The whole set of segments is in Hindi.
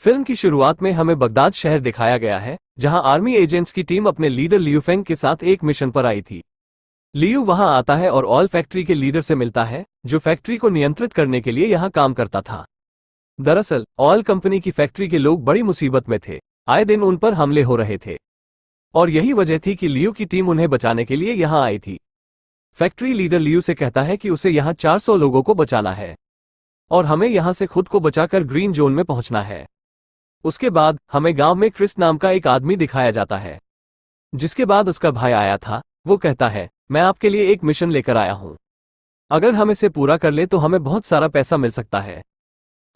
फिल्म की शुरुआत में हमें बगदाद शहर दिखाया गया है, जहां आर्मी एजेंट्स की टीम अपने लीडर लियू फेंग के साथ एक मिशन पर आई थी। लियू वहां आता है और ऑयल फैक्ट्री के लीडर से मिलता है, जो फैक्ट्री को नियंत्रित करने के लिए यहां काम करता था। दरअसल ऑयल कंपनी की फैक्ट्री के लोग बड़ी मुसीबत में थे, आए दिन उन पर हमले हो रहे थे, और यही वजह थी कि लियू की टीम उन्हें बचाने के लिए यहां आई थी। फैक्ट्री लीडर लियू से कहता है कि उसे यहां 400 लोगों को बचाना है और हमें यहां से खुद को बचाकर ग्रीन जोन में पहुंचना है। उसके बाद हमें गांव में क्रिस नाम का एक आदमी दिखाया जाता है, जिसके बाद उसका भाई आया था। वो कहता है, मैं आपके लिए एक मिशन लेकर आया हूं, अगर हम इसे पूरा कर ले तो हमें बहुत सारा पैसा मिल सकता है।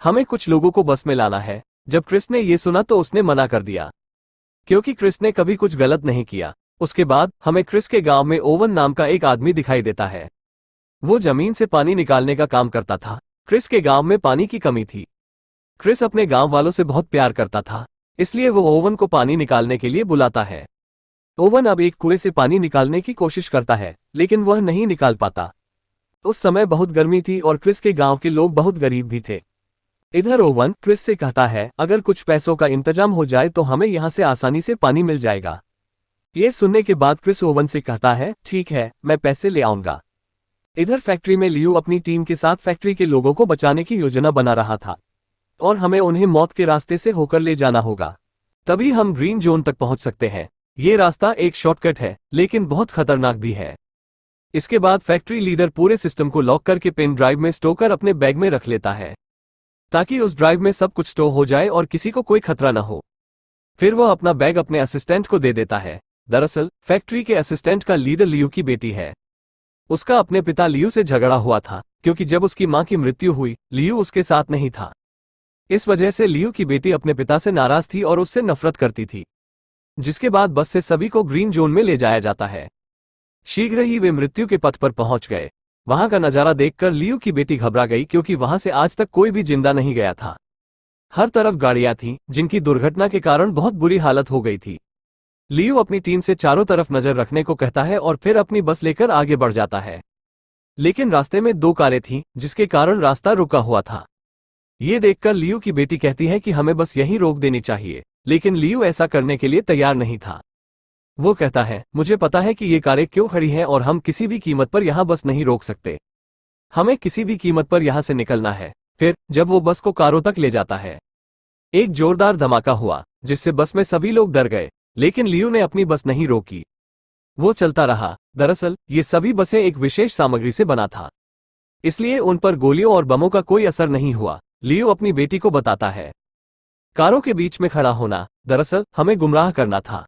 हमें कुछ लोगों को बस में लाना है। जब क्रिस ने यह सुना तो उसने मना कर दिया, क्योंकि क्रिस ने कभी कुछ गलत नहीं किया। उसके बाद हमें क्रिस के गांव में ओवन नाम का एक आदमी दिखाई देता है। वो जमीन से पानी निकालने का काम करता था। क्रिस के गांव में पानी की कमी थी। क्रिस अपने गांव वालों से बहुत प्यार करता था, इसलिए वो ओवन को पानी निकालने के लिए बुलाता है। ओवन अब एक कुएं से पानी निकालने की कोशिश करता है, लेकिन वह नहीं निकाल पाता। उस समय बहुत गर्मी थी और क्रिस के गांव के लोग बहुत गरीब भी थे। इधर ओवन क्रिस से कहता है, अगर कुछ पैसों का इंतजाम हो जाए तो हमें यहां से आसानी से पानी मिल जाएगा। ये सुनने के बाद क्रिस ओवन से कहता है, ठीक है, मैं पैसे ले आऊंगा। इधर फैक्ट्री में लियू अपनी टीम के साथ फैक्ट्री के लोगों को बचाने की योजना बना रहा था, और हमें उन्हें मौत के रास्ते से होकर ले जाना होगा, तभी हम ग्रीन जोन तक पहुंच सकते हैं। ये रास्ता एक शॉर्टकट है, लेकिन बहुत खतरनाक भी है। इसके बाद फैक्ट्री लीडर पूरे सिस्टम को लॉक करके पेन ड्राइव में स्टोर कर अपने बैग में रख लेता है, ताकि उस ड्राइव में सब कुछ स्टोर हो जाए और किसी को कोई खतरा न हो। फिर वह अपना बैग अपने असिस्टेंट को दे देता है। दरअसल फैक्ट्री के असिस्टेंट का लीडर लियू की बेटी है। उसका अपने पिता लियू से झगड़ा हुआ था, क्योंकि जब उसकी मां की मृत्यु हुई लियू उसके साथ नहीं था। इस वजह से लियू की बेटी अपने पिता से नाराज थी और उससे नफरत करती थी, जिसके बाद बस से सभी को ग्रीन जोन में ले जाया जाता है। शीघ्र ही वे मृत्यु के पथ पर पहुंच गए। वहां का नजारा देखकर लियू की बेटी घबरा गई, क्योंकि वहां से आज तक कोई भी जिंदा नहीं गया था। हर तरफ गाड़ियां थीं, जिनकी दुर्घटना के कारण बहुत बुरी हालत हो गई थी। लियू अपनी टीम से चारों तरफ नजर रखने को कहता है और फिर अपनी बस लेकर आगे बढ़ जाता है। लेकिन रास्ते में 2 कारें थीं, जिसके कारण रास्ता रुका हुआ था। ये देखकर लियू की बेटी कहती है कि हमें बस यहीं रोक देनी चाहिए, लेकिन लियू ऐसा करने के लिए तैयार नहीं था। वो कहता है, मुझे पता है कि ये कारें क्यों खड़ी हैं और हम किसी भी कीमत पर यहाँ बस नहीं रोक सकते। हमें किसी भी कीमत पर यहाँ से निकलना है। फिर जब वो बस को कारों तक ले जाता है, एक जोरदार धमाका हुआ, जिससे बस में सभी लोग डर गए, लेकिन लियू ने अपनी बस नहीं रोकी। वो चलता रहा। दरअसल ये सभी बसें एक विशेष सामग्री से बना था, इसलिए उन पर गोलियों और बमों का कोई असर नहीं हुआ। लियू अपनी बेटी को बताता है, कारों के बीच में खड़ा होना दरअसल हमें गुमराह करना था।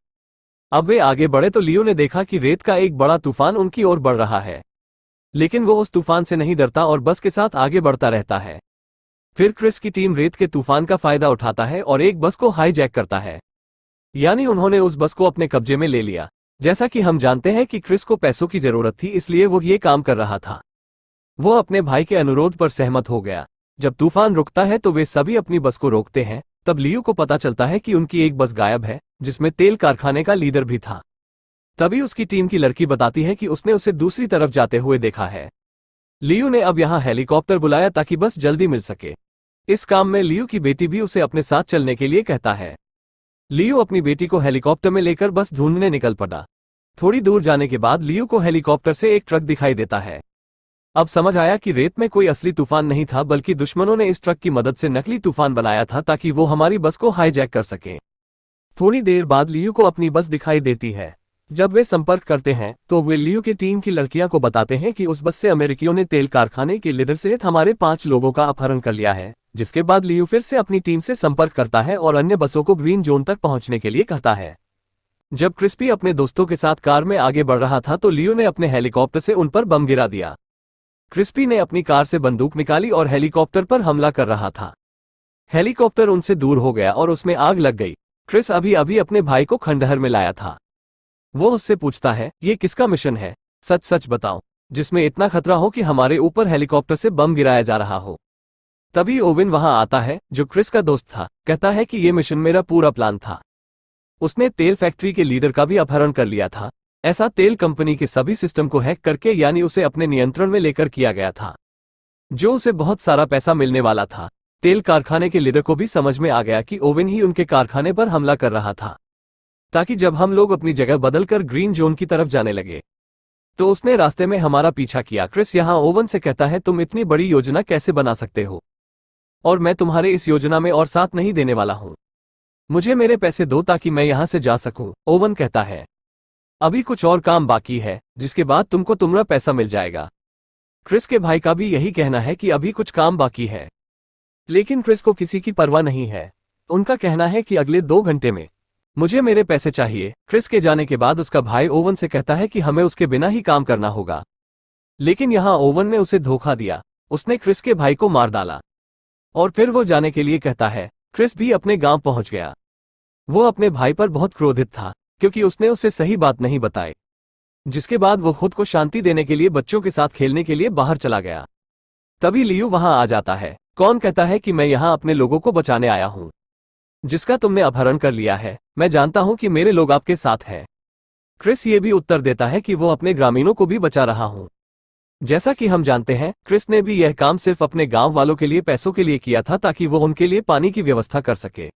अब वे आगे बढ़े तो लियू ने देखा कि रेत का एक बड़ा तूफान उनकी ओर बढ़ रहा है, लेकिन वो उस तूफान से नहीं डरता और बस के साथ आगे बढ़ता रहता है। फिर क्रिस की टीम रेत के तूफान का फायदा उठाता है और एक बस को हाईजैक करता है, यानी उन्होंने उस बस को अपने कब्जे में ले लिया। जैसा कि हम जानते हैं कि क्रिस को पैसों की जरूरत थी, इसलिए वो ये काम कर रहा था। वो अपने भाई के अनुरोध पर सहमत हो गया। जब तूफान रुकता है तो वे सभी अपनी बस को रोकते हैं। तब लियू को पता चलता है कि उनकी एक बस गायब है, जिसमें तेल कारखाने का लीडर भी था। तभी उसकी टीम की लड़की बताती है कि उसने उसे दूसरी तरफ जाते हुए देखा है। लियू ने अब यहाँ हेलीकॉप्टर बुलाया ताकि बस जल्दी मिल सके। इस काम में लियू की बेटी भी उसे अपने साथ चलने के लिए कहता है। लियू अपनी बेटी को हेलीकॉप्टर में लेकर बस ढूंढने निकल पड़ा। थोड़ी दूर जाने के बाद लियू को हेलीकॉप्टर से एक ट्रक दिखाई देता है। अब समझ आया कि रेत में कोई असली तूफान नहीं था, बल्कि दुश्मनों ने इस ट्रक की मदद से नकली तूफान बनाया था, ताकि वो हमारी बस को हाईजैक कर सकें। थोड़ी देर बाद लियू को अपनी बस दिखाई देती है। जब वे संपर्क करते हैं तो वे लियू की टीम की लड़कियां को बताते हैं कि उस बस से अमेरिकियों ने तेल कारखाने के लीडर सहित हमारे 5 लोगों का अपहरण कर लिया है। जिसके बाद लियू फिर से अपनी टीम से संपर्क करता है और अन्य बसों को ग्रीन जोन तक पहुंचने के लिए कहता है। जब क्रिस्पी अपने दोस्तों के साथ कार में आगे बढ़ रहा था तो लियू ने अपने हेलीकॉप्टर से उन पर बम गिरा दिया। क्रिस्पी ने अपनी कार से बंदूक निकाली और हेलीकॉप्टर पर हमला कर रहा था। हेलीकॉप्टर उनसे दूर हो गया और उसमें आग लग गई। क्रिस अभी अभी अपने भाई को खंडहर में लाया था। वो उससे पूछता है, ये किसका मिशन है? सच सच बताओ, जिसमें इतना खतरा हो कि हमारे ऊपर हेलीकॉप्टर से बम गिराया जा रहा हो। तभी ओवेन वहां आता है, जो क्रिस का दोस्त था। कहता है कि ये मिशन मेरा पूरा प्लान था। उसने तेल फैक्ट्री के लीडर का भी अपहरण कर लिया था। ऐसा तेल कंपनी के सभी सिस्टम को हैक करके, यानी उसे अपने नियंत्रण में लेकर किया गया था, जो उसे बहुत सारा पैसा मिलने वाला था। तेल कारखाने के लीडर को भी समझ में आ गया कि ओवन ही उनके कारखाने पर हमला कर रहा था, ताकि जब हम लोग अपनी जगह बदलकर ग्रीन जोन की तरफ जाने लगे तो उसने रास्ते में हमारा पीछा किया। क्रिस यहाँ ओवन से कहता है, तुम इतनी बड़ी योजना कैसे बना सकते हो, और मैं तुम्हारे इस योजना में और साथ नहीं देने वाला हूं। मुझे मेरे पैसे दो ताकि मैं यहां से जा सकूं। ओवन कहता है, अभी कुछ और काम बाकी है, जिसके बाद तुमको तुम्हारा पैसा मिल जाएगा। क्रिस के भाई का भी यही कहना है कि अभी कुछ काम बाकी है, लेकिन क्रिस को किसी की परवाह नहीं है। उनका कहना है कि अगले 2 घंटे में मुझे मेरे पैसे चाहिए। क्रिस के जाने के बाद उसका भाई ओवन से कहता है कि हमें उसके बिना ही काम करना होगा, लेकिन यहां ओवन ने उसे धोखा दिया। उसने क्रिस के भाई को मार डाला और फिर वो जाने के लिए कहता है। क्रिस भी अपने गांव पहुंच गया। वो अपने भाई पर बहुत क्रोधित था क्योंकि उसने उसे सही बात नहीं बताई, जिसके बाद वो खुद को शांति देने के लिए बच्चों के साथ खेलने के लिए बाहर चला गया। तभी लियू वहां आ जाता है। कौन कहता है कि मैं यहां अपने लोगों को बचाने आया हूं, जिसका तुमने अपहरण कर लिया है। मैं जानता हूं कि मेरे लोग आपके साथ हैं। क्रिस ये भी उत्तर देता है कि वो अपने ग्रामीणों को भी बचा रहा हूं। जैसा कि हम जानते हैं, क्रिस ने भी यह काम सिर्फ अपने गांव वालों के लिए पैसों के लिए किया था, ताकि वो उनके लिए पानी की व्यवस्था कर सके,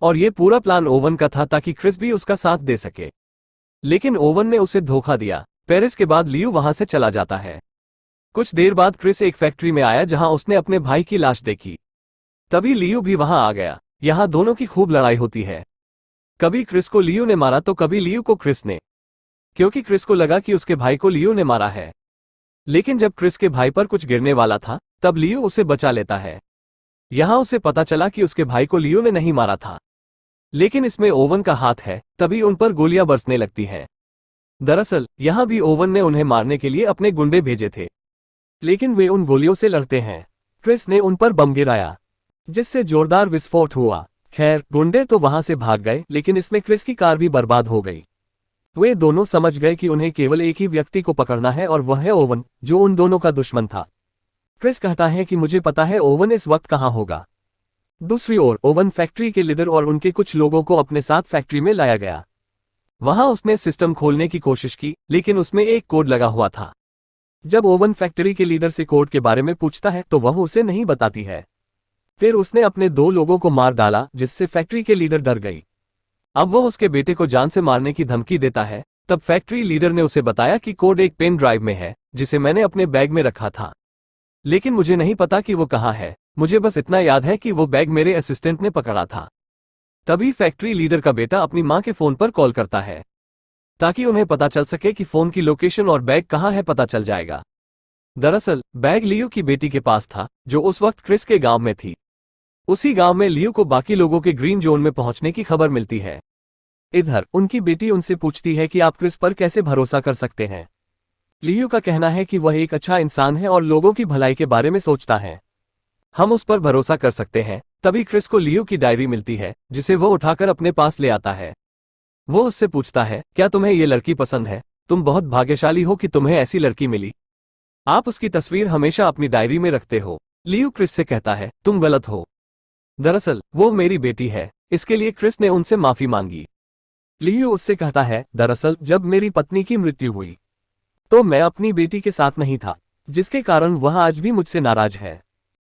और ये पूरा प्लान ओवन का था ताकि क्रिस भी उसका साथ दे सके। लेकिन ओवन ने उसे धोखा दिया। पेरिस के बाद लियू वहां से चला जाता है। कुछ देर बाद क्रिस एक फैक्ट्री में आया जहां उसने अपने भाई की लाश देखी। तभी लियू भी वहां आ गया। यहां दोनों की खूब लड़ाई होती है। कभी क्रिस को लियू ने मारा तो कभी लियू को क्रिस ने, क्योंकि क्रिस को लगा कि उसके भाई को लियू ने मारा है। लेकिन जब क्रिस के भाई पर कुछ गिरने वाला था, तब लियू उसे बचा लेता है। यहां उसे पता चला कि उसके भाई को लियू ने नहीं मारा था, लेकिन इसमें ओवन का हाथ है। तभी उन पर गोलियां बरसने लगती हैं। दरअसल यहां भी ओवन ने उन्हें मारने के लिए अपने गुंडे भेजे थे, लेकिन वे उन गोलियों से लड़ते हैं। क्रिस ने उन पर बम गिराया, जिससे जोरदार विस्फोट हुआ। खैर, गुंडे तो वहां से भाग गए, लेकिन इसमें क्रिस की कार भी बर्बाद हो गई। वे दोनों समझ गए कि उन्हें केवल एक ही व्यक्ति को पकड़ना है, और वह है ओवन, जो उन दोनों का दुश्मन था। क्रिस कहता है कि मुझे पता है ओवन इस वक्त कहां होगा। दूसरी ओर ओवन फैक्ट्री के लीडर और उनके कुछ लोगों को अपने साथ फैक्ट्री में लाया गया। वहां उसने सिस्टम खोलने की कोशिश की, लेकिन उसमें एक कोड लगा हुआ था। जब ओवन फैक्ट्री के लीडर से कोड के बारे में पूछता है तो वह उसे नहीं बताती है। फिर उसने अपने 2 लोगों को मार डाला, जिससे फैक्ट्री के लीडर डर गई। अब वह उसके बेटे को जान से मारने की धमकी देता है। तब फैक्ट्री लीडर ने उसे बताया कि कोड एक पेन ड्राइव में है, जिसे मैंने अपने बैग में रखा था, लेकिन मुझे नहीं पता कि वो कहाँ है। मुझे बस इतना याद है कि वो बैग मेरे असिस्टेंट ने पकड़ा था। तभी फैक्ट्री लीडर का बेटा अपनी मां के फोन पर कॉल करता है, ताकि उन्हें पता चल सके कि फोन की लोकेशन और बैग कहाँ है पता चल जाएगा। दरअसल बैग लियू की बेटी के पास था, जो उस वक्त क्रिस के गांव में थी। उसी गांव में लियू को बाकी लोगों के ग्रीन जोन में पहुंचने की खबर मिलती है। इधर उनकी बेटी उनसे पूछती है कि आप क्रिस पर कैसे भरोसा कर सकते हैं। लियू का कहना है कि वह एक अच्छा इंसान है और लोगों की भलाई के बारे में सोचता है। हम उस पर भरोसा कर सकते हैं। तभी क्रिस को लियू की डायरी मिलती है, जिसे वो उठाकर अपने पास ले आता है। वो उससे पूछता है, क्या तुम्हें ये लड़की पसंद है? तुम बहुत भाग्यशाली हो कि तुम्हें ऐसी लड़की मिली। आप उसकी तस्वीर हमेशा अपनी डायरी में रखते हो। लियू क्रिस से कहता है, तुम गलत हो। दरअसल वो मेरी बेटी है। इसके लिए क्रिस ने उनसे माफी मांगी। लियू उससे कहता है, दरअसल जब मेरी पत्नी की मृत्यु हुई तो मैं अपनी बेटी के साथ नहीं था, जिसके कारण वह आज भी मुझसे नाराज है।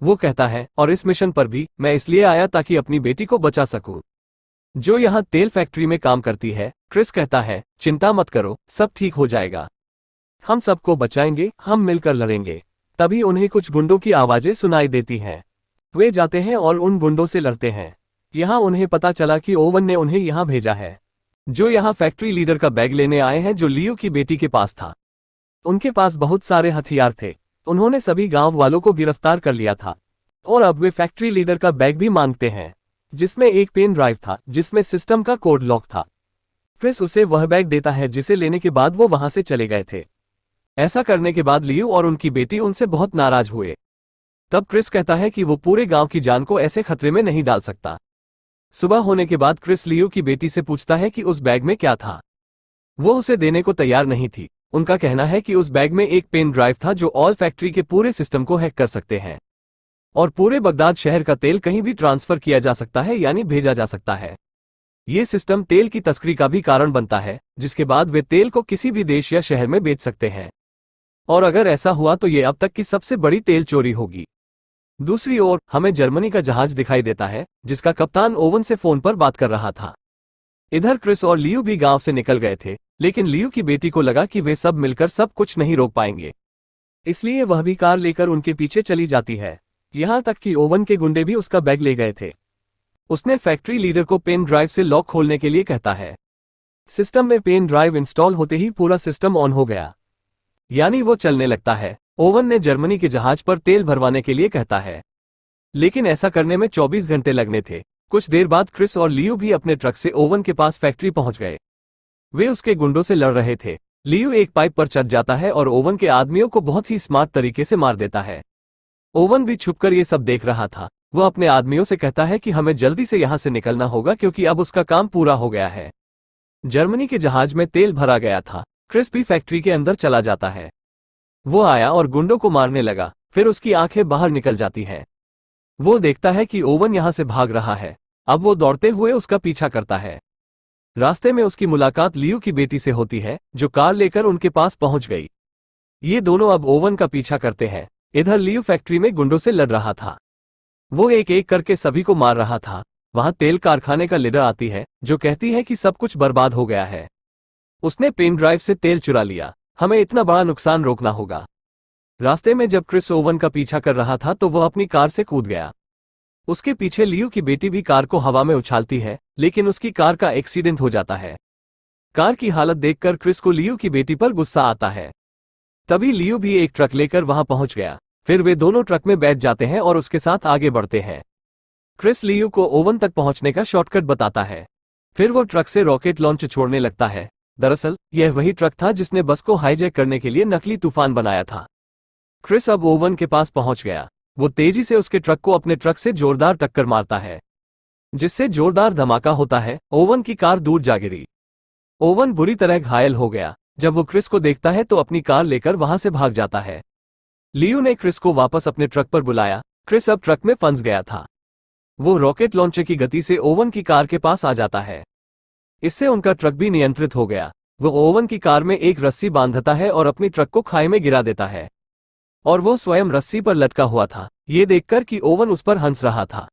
वो कहता है, और इस मिशन पर भी मैं इसलिए आया ताकि अपनी बेटी को बचा सकूं, जो यहाँ तेल फैक्ट्री में काम करती है। क्रिस कहता है, चिंता मत करो, सब ठीक हो जाएगा। हम सबको बचाएंगे, हम मिलकर लड़ेंगे। तभी उन्हें कुछ गुंडों की आवाजें सुनाई देती हैं। वे जाते हैं और उन गुंडों से लड़ते हैं। यहाँ उन्हें पता चला कि ओवन ने उन्हें यहाँ भेजा है, जो यहाँ फैक्ट्री लीडर का बैग लेने आए हैं, जो लियू की बेटी के पास था। उनके पास बहुत सारे हथियार थे। उन्होंने सभी गांव वालों को गिरफ्तार कर लिया था, और अब वे फैक्ट्री लीडर का बैग भी मांगते हैं, जिसमें एक पेन ड्राइव था, जिसमें सिस्टम का कोड लॉक था। क्रिस उसे वह बैग देता है, जिसे लेने के बाद वो वहां से चले गए थे। ऐसा करने के बाद लियू और उनकी बेटी उनसे बहुत नाराज हुए। तब क्रिस कहता है कि वो पूरे गांव की जान को ऐसे खतरे में नहीं डाल सकता। सुबह होने के बाद क्रिस लियू की बेटी से पूछता है कि उस बैग में क्या था। वो उसे देने को तैयार नहीं थी। उनका कहना है कि उस बैग में एक पेन ड्राइव था, जो ऑल फैक्ट्री के पूरे सिस्टम को हैक कर सकते हैं, और पूरे बगदाद शहर का तेल कहीं भी ट्रांसफर किया जा सकता है, यानी भेजा जा सकता है। ये सिस्टम तेल की तस्करी का भी कारण बनता है, जिसके बाद वे तेल को किसी भी देश या शहर में बेच सकते हैं, और अगर ऐसा हुआ तो ये अब तक की सबसे बड़ी तेल चोरी होगी। दूसरी ओर हमें जर्मनी का जहाज दिखाई देता है जिसका कप्तान ओवन से फोन पर बात कर रहा था। इधर क्रिस और लियू भी गांव से निकल गए थे, लेकिन लियू की बेटी को लगा कि वे सब मिलकर सब कुछ नहीं रोक पाएंगे, इसलिए वह भी कार लेकर उनके पीछे चली जाती है। यहां तक कि ओवन के गुंडे भी उसका बैग ले गए थे। उसने फैक्ट्री लीडर को पेन ड्राइव से लॉक खोलने के लिए कहता है। सिस्टम में पेन ड्राइव इंस्टॉल होते ही पूरा सिस्टम ऑन हो गया, यानी वो चलने लगता है। ओवन ने जर्मनी के जहाज पर तेल भरवाने के लिए कहता है, लेकिन ऐसा करने में 24 घंटे लगने थे। कुछ देर बाद क्रिस और लियू भी अपने ट्रक से ओवन के पास फैक्ट्री पहुंच गए। वे उसके गुंडों से लड़ रहे थे। लियू एक पाइप पर चढ़ जाता है और ओवन के आदमियों को बहुत ही स्मार्ट तरीके से मार देता है। ओवन भी छुपकर ये सब देख रहा था। वो अपने आदमियों से कहता है कि हमें जल्दी से यहां से निकलना होगा क्योंकि अब उसका काम पूरा हो गया है। जर्मनी के जहाज में तेल भरा गया था। क्रिस भी फैक्ट्री के अंदर चला जाता है। वो आया और गुंडों को मारने लगा, फिर उसकी आंखें बाहर निकल जाती हैं। वो देखता है कि ओवन यहां से भाग रहा है। अब वो दौड़ते हुए उसका पीछा करता है। रास्ते में उसकी मुलाकात लियू की बेटी से होती है, जो कार लेकर उनके पास पहुंच गई। ये दोनों अब ओवन का पीछा करते हैं। इधर लियू फैक्ट्री में गुंडों से लड़ रहा था। वो एक एक करके सभी को मार रहा था। वहां तेल कारखाने का लीडर आती है, जो कहती है कि सब कुछ बर्बाद हो गया है। उसने पेन ड्राइव से तेल चुरा लिया। हमें इतना बड़ा नुकसान रोकना होगा। रास्ते में जब क्रिस ओवन का पीछा कर रहा था तो वह अपनी कार से कूद गया। उसके पीछे लियू की बेटी भी कार को हवा में उछालती है, लेकिन उसकी कार का एक्सीडेंट हो जाता है। कार की हालत देखकर क्रिस को लियू की बेटी पर गुस्सा आता है। तभी लियू भी एक ट्रक लेकर वहां पहुंच गया। फिर वे दोनों ट्रक में बैठ जाते हैं और उसके साथ आगे बढ़ते हैं। क्रिस लियू को ओवन तक पहुंचने का शॉर्टकट बताता है। फिर वो ट्रक से रॉकेट लॉन्च छोड़ने लगता है। दरअसल यह वही ट्रक था जिसने बस को हाईजैक करने के लिए नकली तूफान बनाया था। क्रिस अब ओवन के पास पहुंच गया। वो तेजी से उसके ट्रक को अपने ट्रक से जोरदार टक्कर मारता है, जिससे जोरदार धमाका होता है। ओवन की कार दूर जा गिरी। ओवन बुरी तरह घायल हो गया। जब वो क्रिस को देखता है तो अपनी कार लेकर वहां से भाग जाता है। लियू ने क्रिस को वापस अपने ट्रक पर बुलाया। क्रिस अब ट्रक में फंस गया था। वो रॉकेट लॉन्चर की गति से ओवन की कार के पास आ जाता है। इससे उनका ट्रक भी नियंत्रित हो गया। वो ओवन की कार में एक रस्सी बांधता है और अपनी ट्रक को खाई में गिरा देता है, और वो स्वयं रस्सी पर लटका हुआ था। ये देखकर कि ओवन उस पर हंस रहा था,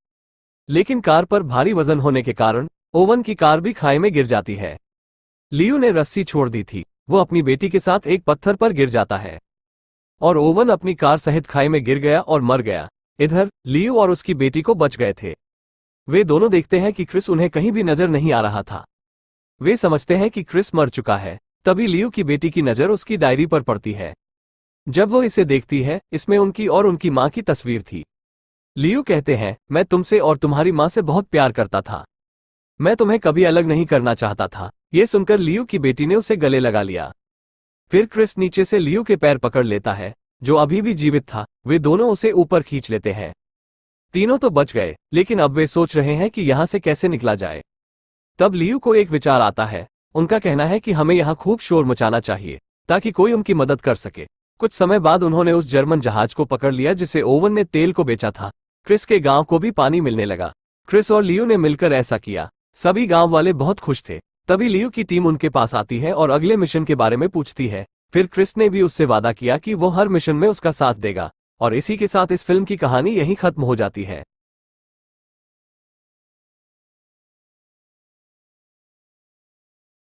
लेकिन कार पर भारी वजन होने के कारण ओवन की कार भी खाई में गिर जाती है। लियू ने रस्सी छोड़ दी थी। वो अपनी बेटी के साथ एक पत्थर पर गिर जाता है और ओवन अपनी कार सहित खाई में गिर गया और मर गया। इधर लियू और उसकी बेटी को बच गए थे। वे दोनों देखते हैं कि क्रिस उन्हें कहीं भी नजर नहीं आ रहा था। वे समझते हैं कि क्रिस मर चुका है। तभी लियू की बेटी की नजर उसकी डायरी पर पड़ती है। जब वो इसे देखती है, इसमें उनकी और उनकी मां की तस्वीर थी। लियू कहते हैं, मैं तुमसे और तुम्हारी मां से बहुत प्यार करता था। मैं तुम्हें कभी अलग नहीं करना चाहता था। ये सुनकर लियू की बेटी ने उसे गले लगा लिया। फिर क्रिस नीचे से लियू के पैर पकड़ लेता है, जो अभी भी जीवित था। वे दोनों उसे ऊपर खींच लेते हैं। तीनों तो बच गए, लेकिन अब वे सोच रहे हैं कि यहां से कैसे निकला जाए। तब लियू को एक विचार आता है। उनका कहना है कि हमें यहां खूब शोर मचाना चाहिए ताकि कोई उनकी मदद कर सके। कुछ समय बाद उन्होंने उस जर्मन जहाज को पकड़ लिया जिसे ओवन ने तेल को बेचा था। क्रिस के गांव को भी पानी मिलने लगा। क्रिस और लियू ने मिलकर ऐसा किया। सभी गांव वाले बहुत खुश थे। तभी लियू की टीम उनके पास आती है और अगले मिशन के बारे में पूछती है। फिर क्रिस ने भी उससे वादा किया कि वो हर मिशन में उसका साथ देगा। और इसी के साथ इस फिल्म की कहानी यहीं खत्म हो जाती है।